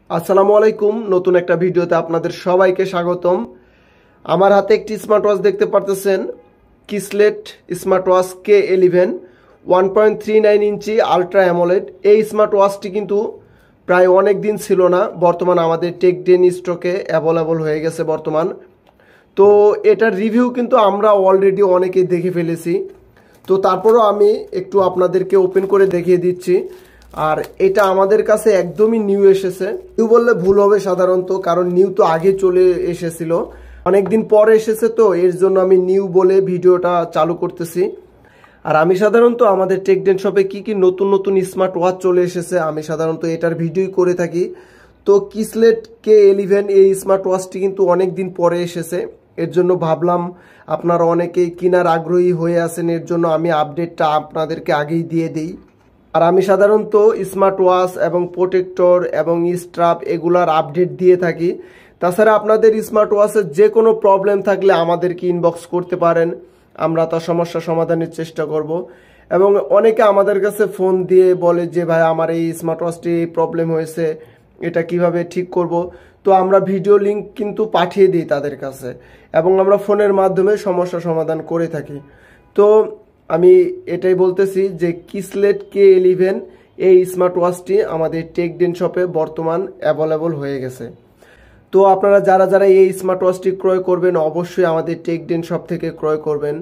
আসসালামু আলাইকুম। নতুন একটা ভিডিওতে আপনাদের সবাইকে স্বাগতম। আমার হাতে একটি স্মার্ট ওয়াচ দেখতে পারতেছেন, কিসলেট স্মার্ট ওয়াচ K11 1.39 ইঞ্চি আলট্রা অ্যামোলেড। এই স্মার্ট ওয়াচটি কিন্তু প্রায় অনেক দিন ছিল না, বর্তমান আমাদের টেকডেন স্টকে অ্যাভেলেবল হয়ে গেছে বর্তমান। তো এটার রিভিউ কিন্তু আমরা অলরেডি অনেকেই দেখে ফেলেছি, তো তারপরও আমি একটু আপনাদেরকে ওপেন করে দেখিয়ে দিচ্ছি। আর এটা আমাদের কাছে একদমই নিউ এসেছে, নিউ বললে ভুল হবে সাধারণত, কারণ নিউ তো আগে চলে এসেছিল, অনেকদিন পরে এসেছে, তো এর জন্য আমি নিউ বলে ভিডিওটা চালু করতেছি। আর আমি সাধারণত আমাদের টেকডেন শপে কি কি নতুন নতুন স্মার্ট ওয়াচ চলে এসেছে আমি সাধারণত এটার ভিডিওই করে থাকি। তো কিসলেট K11 এই স্মার্ট ওয়াচটি কিন্তু অনেক দিন পরে এসেছে, এর জন্য ভাবলাম আপনারা অনেকেই কেনার আগ্রহী হয়ে আছেন, এর জন্য আমি আপডেটটা আপনাদেরকে আগেই দিয়ে দিই। আর আমি সাধারণত স্মার্ট ওয়াচ এবং প্রোটেক্টর এবং স্ট্রাপ এগুলার আপডেট দিয়ে থাকি। তাছাড়া আপনাদের স্মার্ট ওয়াচের যে কোনো প্রবলেম থাকলে আমাদেরকে ইনবক্স করতে পারেন, আমরা তার সমস্যা সমাধানের চেষ্টা করব। এবং অনেকে আমাদের কাছে ফোন দিয়ে বলে যে ভাই আমার এই স্মার্ট ওয়াচটি প্রবলেম হয়েছে, এটা কিভাবে ঠিক করব। তো আমরা ভিডিও লিংক কিন্তু পাঠিয়ে দিই তাদের কাছে, এবং আমরা ফোনের মাধ্যমে সমস্যা সমাধান করে থাকি। তো আমি এটাই বলতেছি যে কিসলেট K11 এই স্মার্ট ওয়াচটি আমাদের টেকডেন শপে বর্তমান অ্যাভেলেবল হয়ে গেছে। তো আপনারা যারা যারা এই স্মার্ট ওয়াচটি ক্রয় করবেন অবশ্যই আমাদের টেকডেন শপ থেকে ক্রয় করবেন।